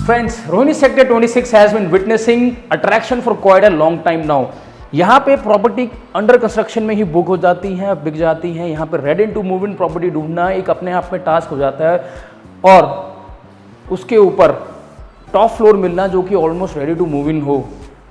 Friends, Rohini Sector 26 has been witnessing attraction for quite a long time now. यहाँ पे property under construction में ही book हो जाती हैं, बिक जाती हैं। यहाँ पे ready to move in property ढूंढना एक अपने आप में टास्क हो जाता है और उसके ऊपर टॉप फ्लोर मिलना जो कि almost ready to move in हो,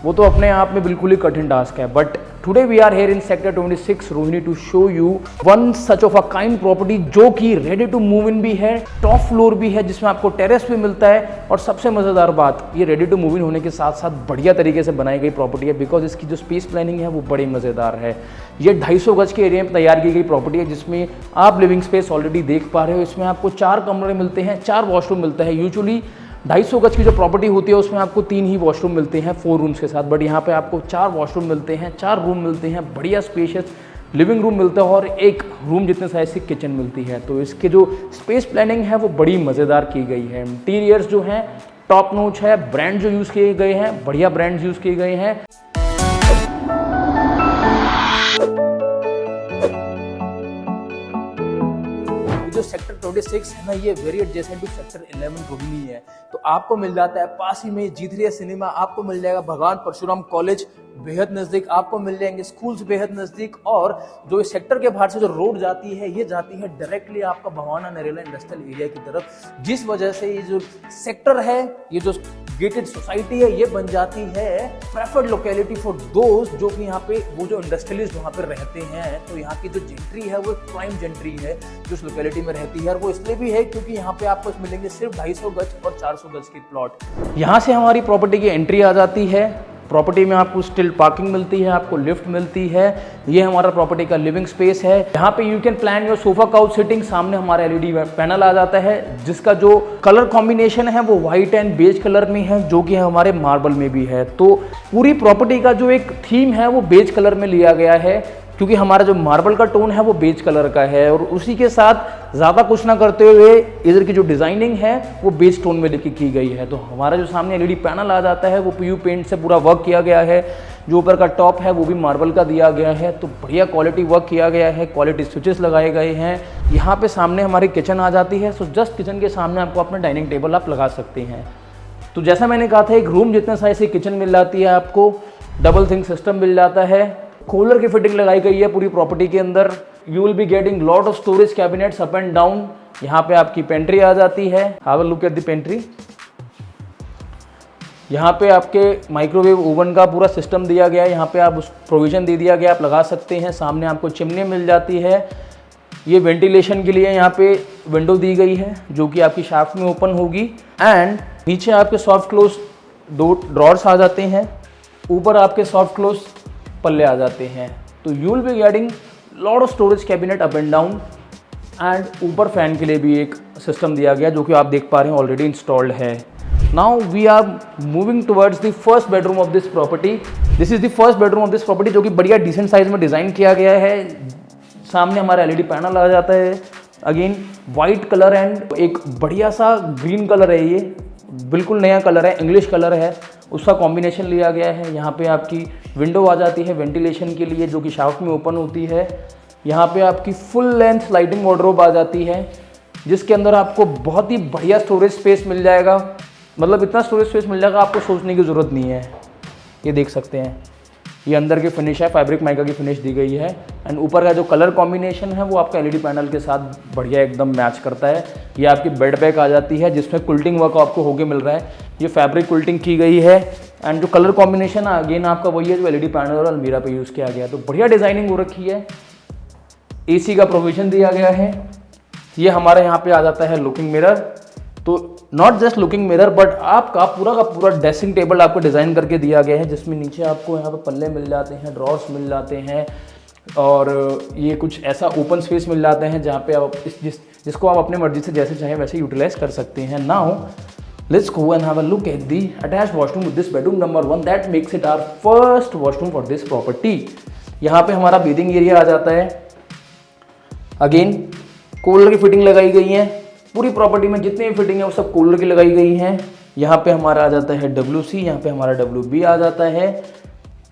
वो तो अपने आप में बिल्कुल ही कठिन टास्क है। But today we are here in sector 26 Rohini to show you one such of a kind property जो कि रेडी टू मूव इन भी है, टॉप फ्लोर भी है, जिसमें आपको टेरेस भी मिलता है। और सबसे मज़ेदार बात, ये रेडी टू मूव इन होने के साथ साथ बढ़िया तरीके से बनाई गई प्रॉपर्टी है, बिकॉज इसकी जो स्पेस प्लानिंग है वो बड़ी मज़ेदार है। ये 250 गज के एरिया में तैयार की गई प्रॉपर्टी है, जिसमें आप लिविंग स्पेस ऑलरेडी देख पा रहे हो। इसमें आपको 4 कमरे मिलते हैं, 4 वॉशरूम मिलता है। यूजुअली 250 गज की जो प्रॉपर्टी होती है उसमें आपको 3 ही वॉशरूम मिलते हैं 4 रूम्स के साथ, बट यहाँ पे आपको 4 वॉशरूम मिलते हैं, 4 रूम मिलते हैं, बढ़िया स्पेशियस लिविंग रूम मिलता है और एक रूम जितने साइज की किचन मिलती है। तो इसके जो स्पेस प्लानिंग है वो बड़ी मज़ेदार की गई है। इंटीरियर्स जो हैं टॉप नॉच है, ब्रांड जो यूज़ किए गए हैं बढ़िया ब्रांड्स यूज़ किए गए हैं। जो सेक्टर 26 है ना, ये very adjacent to sector 11 Rohini है। तो आपको मिल जाता है पास ही में G3 सिनेमा, आपको मिल जाएगा भगवान परशुराम कॉलेज बेहद नज़दीक, आपको मिल जाएंगे स्कूल्स बेहद नज़दीक। और जो इस सेक्टर के बाहर से जो रोड जाती है ये जाती है डायरेक्टली आपका भवाना नरेला इंडस्ट्रियल एरिया की तरफ, जिस वजह से ये जो सेक्टर है, ये जो गेटेड सोसाइटी है, ये बन जाती है प्रेफर्ड लोकेलिटी फॉर दोस्त जो कि यहाँ पे वो जो इंडस्ट्रियलिस्ट वहाँ पे रहते हैं। तो यहाँ की जो जेंट्री है वो प्राइम जेंट्री है जो इस लोकेलिटी में रहती है, और वो इसलिए भी है क्योंकि यहाँ पे आपको मिलेंगे सिर्फ 250 गज और 400 गज के प्लॉट। यहाँ से हमारी प्रॉपर्टी की एंट्री आ जाती है। प्रॉपर्टी में आपको स्टिल पार्किंग मिलती है, आपको लिफ्ट मिलती है। ये हमारा प्रॉपर्टी का लिविंग स्पेस है। यहाँ पे you can plan your sofa couch sitting. सामने हमारा एलईडी पैनल आ जाता है जिसका जो कलर कॉम्बिनेशन है वो व्हाइट एंड बेज कलर में है, जो कि हमारे मार्बल में भी है। तो पूरी प्रॉपर्टी का जो एक थीम है वो बेज कलर में लिया गया है, क्योंकि हमारा जो मार्बल का टोन है वो बेज कलर का है। और उसी के साथ ज़्यादा कुछ ना करते हुए इधर की जो डिज़ाइनिंग है वो बेज टोन में लेके की गई है। तो हमारा जो सामने एलईडी पैनल आ जाता है वो पीयू पेंट से पूरा वर्क किया गया है। जो ऊपर का टॉप है वो भी मार्बल का दिया गया है। तो बढ़िया क्वालिटी वर्क किया गया है, क्वालिटी स्विचेस लगाए गए हैं। यहाँ पे सामने हमारी किचन आ जाती है। सो जस्ट किचन के सामने आपको अपना डाइनिंग टेबल आप लगा सकते हैं। तो जैसा मैंने कहा था, एक रूम जितने साइज की किचन मिल जाती है, आपको डबल सिंक सिस्टम मिल जाता है, कूलर की फिटिंग लगाई गई है पूरी प्रॉपर्टी के अंदर। You will be getting lot of storage cabinets up and down. यहाँ पे आपकी पेंट्री आ जाती है। Have a look at the pantry. यहाँ पे आपके माइक्रोवेव ओवन का पूरा सिस्टम दिया गया है। यहाँ पे आप उस प्रोविज़न दे दिया गया, आप लगा सकते हैं। सामने आपको चिमनी मिल जाती है। ये वेंटिलेशन के लिए यहाँ पे विंडो दी गई है जो कि आपकी शाफ्ट में ओपन होगी। एंड नीचे आपके सॉफ्ट क्लोज 2 ड्रॉर्स आ जाते हैं। ऊपर आपके सॉफ्ट क्लोज पल्ले आ जाते हैं। तो you will be getting lot of storage cabinet up and down. And ऊपर फैन के लिए भी एक सिस्टम दिया गया जो कि आप देख पा रहे हैं ऑलरेडी इंस्टॉल्ड है। Now we are moving towards the first bedroom of this property. This is the first bedroom of this property जो कि बढ़िया डिसेंट साइज में डिज़ाइन किया गया है। सामने हमारा एलईडी पैनल आ जाता है। अगेन वाइट कलर एंड एक बढ़िया सा ग्रीन कलर है। ये बिल्कुल नया कलर है, इंग्लिश कलर है, उसका कॉम्बिनेशन लिया गया है। यहाँ पे आपकी विंडो आ जाती है वेंटिलेशन के लिए जो कि शाफ्ट में ओपन होती है। यहाँ पे आपकी फुल लेंथ स्लाइडिंग वार्डरोब आ जाती है जिसके अंदर आपको बहुत ही बढ़िया स्टोरेज स्पेस मिल जाएगा। मतलब इतना स्टोरेज स्पेस मिल जाएगा आपको सोचने की ज़रूरत नहीं है। ये देख सकते हैं, ये अंदर की फिनिश है, फैब्रिक माइका की फिनिश दी गई है। एंड ऊपर का जो कलर कॉम्बिनेशन है वो आपका एलईडी पैनल के साथ बढ़िया एकदम मैच करता है। ये आपकी बेड बैक आ जाती है जिसमें कुल्टिंग वर्क आपको होके मिल रहा है। ये फैब्रिक कुल्टिंग की गई है। एंड जो कलर कॉम्बिनेशन है अगेन आपका वही है जो एलईडी पैनल और अलमीरा पे यूज़ किया गया है। तो बढ़िया डिज़ाइनिंग हो रखी है। एसी का प्रोविज़न दिया गया है। ये हमारे यहाँ पे आ जाता है लुकिंग मिरर। तो not just looking mirror but आपका पूरा का पूरा ड्रेसिंग टेबल आपको डिज़ाइन करके दिया गया है, जिसमें नीचे आपको यहाँ पे पल्ले मिल जाते हैं, ड्रॉर्स मिल जाते हैं और ये कुछ ऐसा ओपन स्पेस मिल जाते हैं जहाँ पे आप जिसको आप अपने मर्जी से जैसे चाहें वैसे यूटिलाइज कर सकते हैं। Now let's go and have a look at the attached washroom with this bedroom number 1 that makes it our first washroom for this property. यहाँ पे हमारा बेदिंग एरिया आ जाता है। अगेन कूलर की फिटिंग लगाई गई है। पूरी प्रॉपर्टी में जितनी भी फिटिंग है वो सब कूलर की लगाई गई हैं। यहाँ पे हमारा आ जाता है WC, यहाँ पे हमारा WB आ जाता है।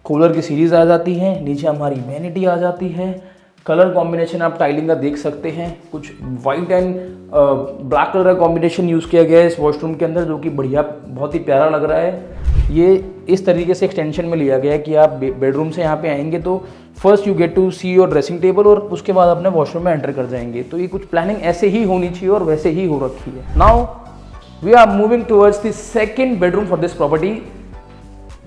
कूलर की सीरीज आ जाती है। नीचे हमारी वैनिटी आ जाती है। कलर कॉम्बिनेशन आप टाइलिंग का देख सकते हैं, कुछ वाइट एंड ब्लैक कलर का कॉम्बिनेशन यूज़ किया गया है इस वॉशरूम के अंदर, जो कि बढ़िया बहुत ही प्यारा लग रहा है। ये इस तरीके से एक्सटेंशन में लिया गया है कि आप बेडरूम से यहाँ पे आएंगे तो first you get to see your dressing table और उसके बाद अपने वॉशरूम में एंटर कर जाएंगे। तो ये कुछ प्लानिंग ऐसे ही होनी चाहिए और वैसे ही हो रखी है। Now we are moving towards the second bedroom for this property.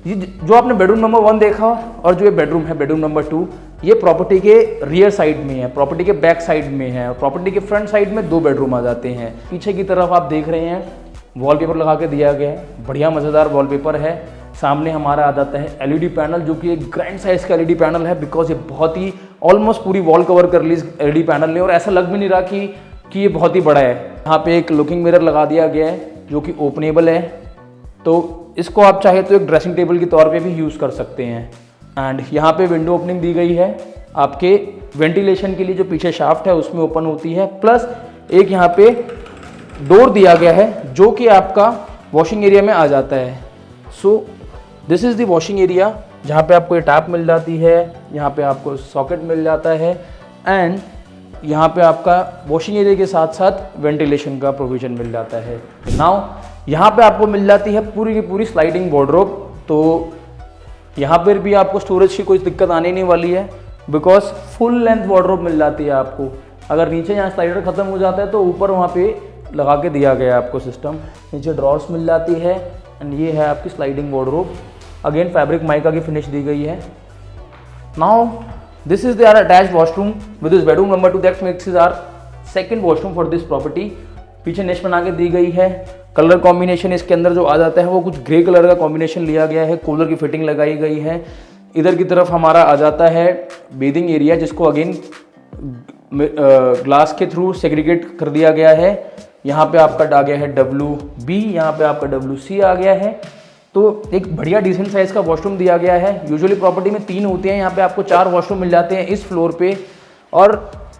ये जो आपने बेडरूम नंबर 1 देखा और जो ये बेडरूम है बेडरूम नंबर 2, ये प्रॉपर्टी के रियर साइड में है, प्रॉपर्टी के बैक साइड में है। प्रॉपर्टी के फ्रंट साइड में 2 बेडरूम आ जाते हैं। पीछे की तरफ आप देख रहे हैं वॉलपेपर लगा के दिया गया है, बढ़िया मज़ेदार वॉलपेपर है। सामने हमारा आ जाता है एलईडी पैनल, जो कि एक ग्रैंड साइज का एलईडी पैनल है, बिकॉज ये बहुत ही ऑलमोस्ट पूरी वॉल कवर कर ली इस एलईडी पैनल ने और ऐसा लग भी नहीं रहा कि ये बहुत ही बड़ा है। यहाँ पे एक लुकिंग मिरर लगा दिया गया है जो कि ओपनेबल है, तो इसको आप चाहे तो एक ड्रेसिंग टेबल के तौर पे भी यूज़ कर सकते हैं। एंड यहाँ पे विंडो ओपनिंग दी गई है आपके वेंटिलेशन के लिए, जो पीछे शाफ्ट है उसमें ओपन होती है, प्लस एक यहाँ पे डोर दिया गया है जो कि आपका वॉशिंग एरिया में आ जाता है। सो this is the washing area, जहाँ पे आपको ये टैप मिल जाती है, यहाँ पे आपको सॉकेट मिल जाता है एंड यहाँ पे आपका वॉशिंग एरिया के साथ साथ वेंटिलेशन का प्रोविज़न मिल जाता है। नाउ यहाँ पे आपको मिल जाती है पूरी की पूरी स्लाइडिंग वार्डरोब। तो यहाँ पर भी आपको स्टोरेज की कोई दिक्कत आने नहीं वाली है, बिकॉज फुल लेंथ वार्डरोब मिल जाती है आपको। अगर नीचे यहाँ स्लाइडर ख़त्म हो जाता है तो ऊपर वहाँ पे लगा के दिया गया है आपको सिस्टम। नीचे ड्रॉर्स मिल जाती है एंड ये है आपकी sliding wardrobe. Again fabric mica की फिनिश दी गई है। Now this is their attached washroom with this bedroom number 2 that makes is our second washroom for this property. पीछे नेश बना के दी गई है। कलर कॉम्बिनेशन इसके अंदर जो आ जाता है वो कुछ ग्रे कलर का कॉम्बिनेशन लिया गया है। कूलर की फिटिंग लगाई गई है। इधर की तरफ हमारा आ जाता है बेदिंग एरिया, जिसको अगेन ग्लास के थ्रू सेग्रीगेट कर दिया गया है। यहाँ पे आपका आ गया है WB, यहाँ पे आपका WC आ गया है। तो एक बढ़िया डिसेंट साइज का वॉशरूम दिया गया है। यूजुअली प्रॉपर्टी में 3 होते हैं, यहाँ पे आपको 4 वॉशरूम मिल जाते हैं इस फ्लोर पे। और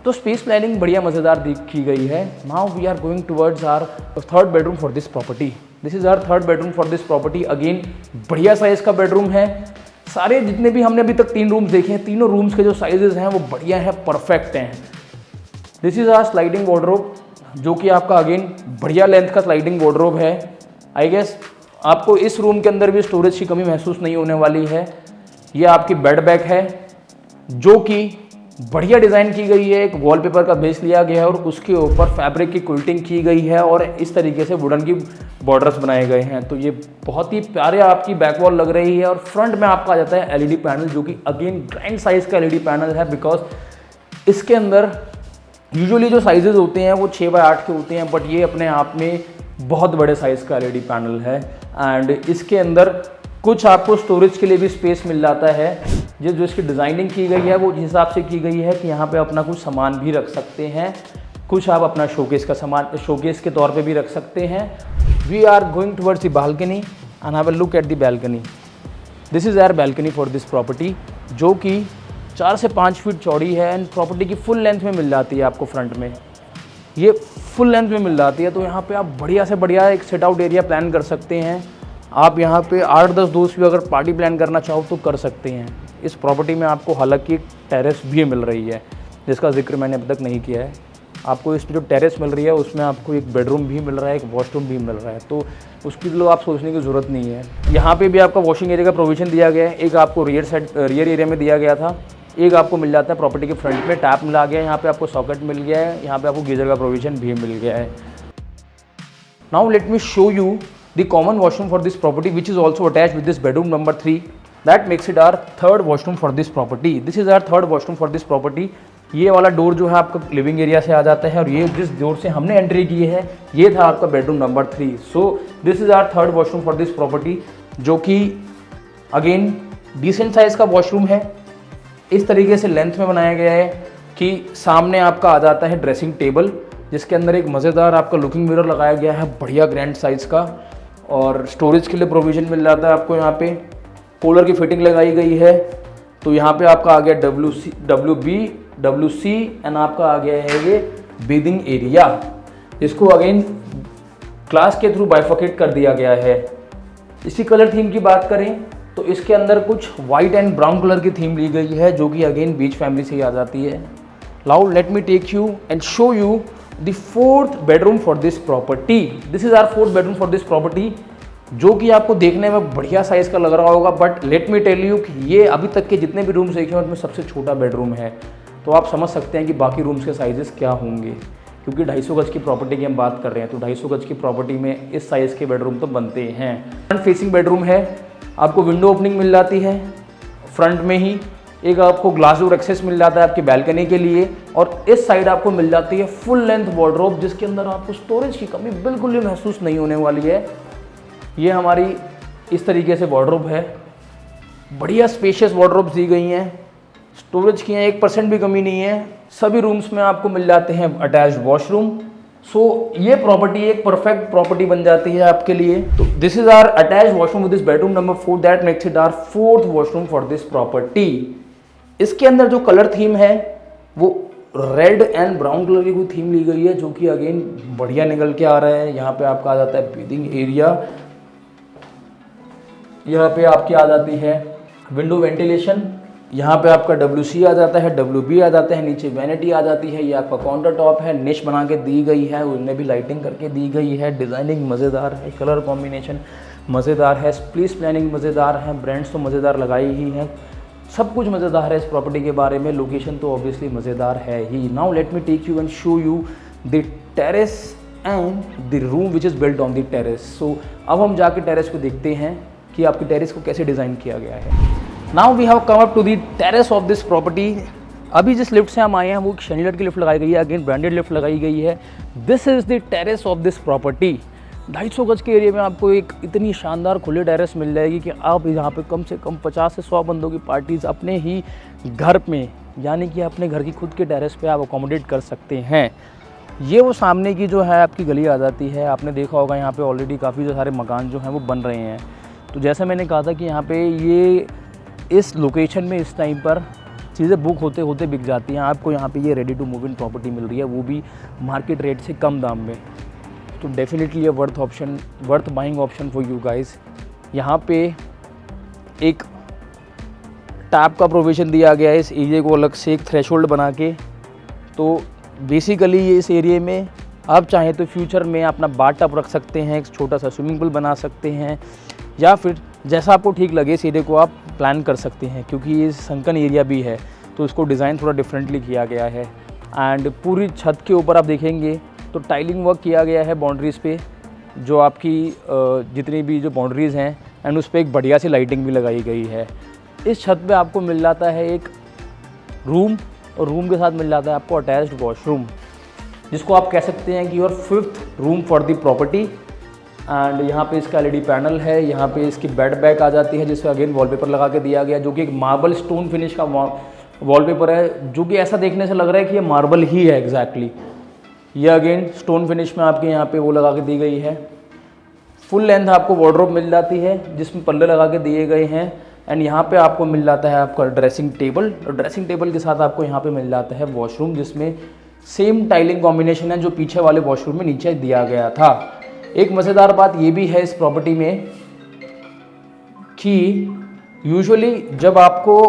तो स्पेस प्लानिंग बढ़िया मज़ेदार की गई है। Now we are going towards our third bedroom for this property. This is our third bedroom for this property. Again बढ़िया साइज का बेडरूम है। सारे जितने भी हमने अभी तक 3 रूम्स देखे हैं, तीनों रूम्स के जो साइजेस हैं वो बढ़िया हैं, परफेक्ट हैं। This is our sliding wardrobe, जो कि आपका अगेन बढ़िया लेंथ का स्लाइडिंग वार्डरोब है। आई गेस आपको इस रूम के अंदर भी स्टोरेज की कमी महसूस नहीं होने वाली है। ये आपकी बेड बैग है, जो कि बढ़िया डिज़ाइन की गई है। एक वॉलपेपर का बेस लिया गया है और उसके ऊपर फैब्रिक की क्विल्टिंग की गई है और इस तरीके से वुडन की बॉर्डर्स बनाए गए हैं। तो ये बहुत ही प्यारे आपकी बैक वॉल लग रही है। और फ्रंट में आपका आ जाता है एलईडी पैनल, जो कि अगेन ग्रैंड साइज का एलईडी पैनल है, बिकॉज इसके अंदर यूजुअली जो साइजेस होते हैं वो 6x8 के होते हैं, बट ये अपने आप में बहुत बड़े साइज़ का एलईडी पैनल है। एंड इसके अंदर कुछ आपको स्टोरेज के लिए भी स्पेस मिल जाता है। जो इसकी डिज़ाइनिंग की गई है वो जिस हिसाब से की गई है कि यहाँ पे अपना कुछ सामान भी रख सकते हैं, कुछ आप अपना शोकेस का सामान शोकेस के तौर पे भी रख सकते हैं। We are going towards the balcony and have a look at the balcony. This is our balcony for this property, जो कि 4 से 5 फीट चौड़ी है एंड प्रॉपर्टी की फुल लेंथ में मिल जाती है आपको। फ्रंट में ये फुल लेंथ में मिल जाती है, तो यहाँ पे आप बढ़िया से बढ़िया एक सिट आउट एरिया प्लान कर सकते हैं। आप यहाँ पे 8-10 दोस्त भी अगर पार्टी प्लान करना चाहो तो कर सकते हैं। इस प्रॉपर्टी में आपको हालांकि टेरेस भी मिल रही है, जिसका जिक्र मैंने अभी तक नहीं किया है। आपको इस जो टेरेस मिल रही है उसमें आपको एक बेडरूम भी मिल रहा है, एक वॉशरूम भी मिल रहा है, तो उसकी तो आप सोचने की ज़रूरत नहीं है। यहाँ पे भी आपका वॉशिंग एरिया का प्रोविज़न दिया गया है। एक आपको रियर एरिया में दिया गया था, एक आपको मिल जाता है प्रॉपर्टी के फ्रंट में। टैप मिला गया है, यहाँ पे आपको सॉकेट मिल गया है, यहाँ पे आपको गीजर का प्रोविज़न भी मिल गया है। Now let me show you the common washroom for this property which is also attach with this bedroom number 3। That makes it our third washroom for this property. This is our third washroom for this property. ये वाला door जो है आपका living area से आ जाता है और ये जिस डोर से हमने एंट्री की है ये था आपका bedroom number 3। So this is our third washroom for this property, जो कि अगेन डिसेंट साइज़ का वॉशरूम है। इस तरीके से लेंथ में बनाया गया है कि सामने आपका आ जाता है ड्रेसिंग टेबल, जिसके अंदर एक मज़ेदार आपका लुकिंग मिरर लगाया गया है बढ़िया ग्रैंड साइज़ का, और स्टोरेज के लिए प्रोविज़न मिल जाता है आपको। यहाँ पे कूलर की फिटिंग लगाई गई है। तो यहाँ पे आपका आ गया WB, WC एंड आपका आ गया है ये बेदिंग एरिया, इसको अगेन ग्लास के थ्रू बाइफर्केट कर दिया गया है। इसी कलर थीम की बात करें तो इसके अंदर कुछ वाइट एंड ब्राउन कलर की थीम ली गई है, जो कि अगेन बीच फैमिली से ही आ जाती है। Now let me take you and show you the 4th bedroom for this property. This is our 4th bedroom for this property, जो कि आपको देखने में बढ़िया साइज़ का लग रहा होगा, but let me tell you कि ये अभी तक के जितने भी रूम्स देखे हैं उनमें सबसे छोटा बेडरूम है। तो आप समझ सकते हैं कि बाकी रूम्स के साइजेस क्या होंगे, क्योंकि 250 गज की प्रॉपर्टी की हम बात कर रहे हैं, तो 250 गज की प्रॉपर्टी में इस साइज़ के बेडरूम तो बनते हैं। फ्रंट फेसिंग बेडरूम है, आपको विंडो ओपनिंग मिल जाती है फ्रंट में ही, एक आपको ग्लास डोर एक्सेस मिल जाता है आपकी बैल्कनी के लिए, और इस साइड आपको मिल जाती है फुल लेंथ वार्डरोब, जिसके अंदर आपको स्टोरेज की कमी बिल्कुल भी महसूस नहीं होने वाली है। ये हमारी इस तरीके से वार्डरोब है, बढ़िया स्पेशियस वार्डरोब्स दी गई हैं, स्टोरेज की हैं, 1% भी कमी नहीं है। सभी रूम्स में आपको मिल जाते हैं अटैच्ड वॉशरूम। सो ये प्रॉपर्टी एक परफेक्ट प्रॉपर्टी बन जाती है आपके लिए। तो this is our attached washroom with this bedroom number 4, that makes it our 4th washroom for this property. इसके अंदर जो कलर थीम है वो रेड एंड ब्राउन कलर की कोई थीम ली गई है, जो कि अगेन बढ़िया निकल के आ रहा है। यहाँ पे आपका आ जाता है बेथिंग एरिया, यहाँ पे आपकी आ जाती है विंडो वेंटिलेशन, यहाँ पे आपका WC आ जाता है, WB आ जाता है, नीचे वैनिटी आ जाती है, ये आपका काउंटर टॉप है, निश बना के दी गई है, उनमें भी लाइटिंग करके दी गई है, डिज़ाइनिंग मज़ेदार है, कलर कॉम्बिनेशन मज़ेदार है, प्लेस प्लानिंग मज़ेदार है, ब्रांड्स तो मज़ेदार लगाई ही हैं, सब कुछ मज़ेदार है इस प्रॉपर्टी के बारे में। लोकेशन तो ऑब्वियसली मज़ेदार है ही। Now let me take you and show you the terrace and the room which is built on the terrace. So अब हम जाके टेरेस को देखते हैं कि आपकी टेरेस को कैसे डिज़ाइन किया गया है। Now we have come up to the terrace of this property. अभी जिस लिफ्ट से हम आए हैं वो शैंडलर की लिफ्ट लगाई गई है, अगेन ब्रांडेड लिफ्ट लगाई गई है। This is the terrace of this property. 250 गज के एरिया में आपको एक इतनी शानदार खुली टेरेस मिल जाएगी कि आप यहाँ पे कम से कम 50 से 100 बंदों की पार्टीज़ अपने ही घर में, यानी कि अपने घर की खुद के टेरेस पे आप अकोमोडेट कर सकते हैं। ये वो सामने की जो है आपकी गली आ जाती है। आपने देखा होगा यहाँ पे ऑलरेडी काफ़ी सारे मकान जो हैं वो बन रहे हैं। तो जैसे मैंने कहा था कि यहाँ पे ये इस लोकेशन में इस टाइम पर चीज़ें बुक होते होते बिक जाती हैं। आपको यहाँ पे ये ready to move in property मिल रही है, वो भी मार्केट रेट से कम दाम में। तो डेफिनेटली ये worth buying option for you guys. यहाँ पे एक टैप का प्रोविज़न दिया गया है इस एरिया को अलग से एक थ्रेशोल्ड बना के। तो बेसिकली ये इस एरिया में आप चाहें तो फ्यूचर में अपना बाथ टब रख सकते हैं, एक छोटा सा स्विमिंग पूल बना सकते हैं, या फिर जैसा आपको ठीक लगे इस एरिया को आप प्लान कर सकते हैं। क्योंकि ये संकन एरिया भी है तो इसको डिज़ाइन थोड़ा डिफरेंटली किया गया है। एंड पूरी छत के ऊपर आप देखेंगे तो टाइलिंग वर्क किया गया है बाउंड्रीज़ पे, जो आपकी जितनी भी जो बाउंड्रीज़ हैं, एंड उस पर एक बढ़िया सी लाइटिंग भी लगाई गई है। इस छत पे आपको मिल जाता है एक रूम, और रूम के साथ मिल जाता है आपको अटैच्ड वॉशरूम, जिसको आप कह सकते हैं कि your 5th room for the property. And यहाँ पे इसका LED पैनल है, यहाँ पे इसकी बेड बैक आ जाती है, जिसमें अगेन वॉलपेपर लगा के दिया गया, जो कि एक मार्बल स्टोन फिनिश का वॉलपेपर है, जो कि ऐसा देखने से लग रहा है कि ये मार्बल ही है एग्जैक्टली। ये अगेन स्टोन फिनिश में आपके यहाँ पे वो लगा के दी गई है। फुल लेंथ आपको वार्डरोब मिल जाती है, जिसमें पल्ले लगा के दिए गए हैं। एंड यहाँ पे आपको मिल जाता है आपका ड्रेसिंग टेबल, और ड्रेसिंग टेबल के साथ आपको यहाँ पे मिल जाता है वॉशरूम, जिसमें सेम टाइलिंग कॉम्बिनेशन है जो पीछे वाले वॉशरूम में नीचे दिया गया था। एक मज़ेदार बात ये भी है इस प्रॉपर्टी में कि यूजुअली जब आपको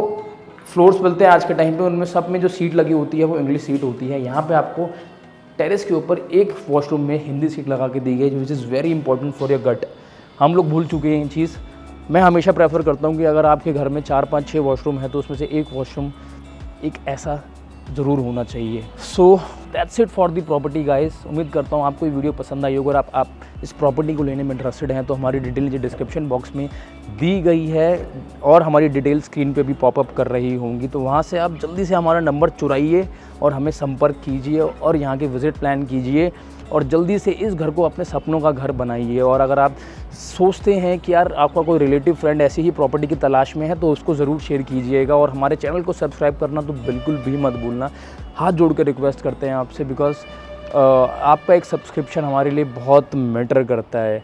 फ्लोर्स मिलते हैं आज के टाइम पे, उनमें सब में जो सीट लगी होती है वो इंग्लिश सीट होती है। यहाँ पे आपको टेरेस के ऊपर एक वॉशरूम में हिंदी सीट लगा के दी गई, which is very important for your gut. हम लोग भूल चुके हैं ये चीज़। मैं हमेशा प्रेफर करता हूँ कि अगर आपके घर में 4, 5, 6 वॉशरूम है तो उसमें से एक वॉशरूम एक ऐसा ज़रूर होना चाहिए। So that's it for the property guys. उम्मीद करता हूँ आपको ये वीडियो पसंद आई होगी। अगर आप इस प्रॉपर्टी को लेने में इंटरेस्टेड हैं तो हमारी डिटेल नीचे डिस्क्रिप्शन बॉक्स में दी गई है, और हमारी डिटेल स्क्रीन पे भी पॉपअप कर रही होंगी। तो वहाँ से आप जल्दी से हमारा नंबर चुराइए और हमें संपर्क कीजिए और यहाँ के विज़िट प्लान कीजिए, और जल्दी से इस घर को अपने सपनों का घर बनाइए। और अगर आप सोचते हैं कि यार आपका कोई रिलेटिव फ्रेंड ऐसी ही प्रॉपर्टी की तलाश में है तो उसको ज़रूर शेयर कीजिएगा, और हमारे चैनल को सब्सक्राइब करना तो बिल्कुल भी मत भूलना। हाथ जोड़ कर रिक्वेस्ट करते हैं आपसे, बिकॉज आपका एक सब्सक्रिप्शन हमारे लिए बहुत मैटर करता है।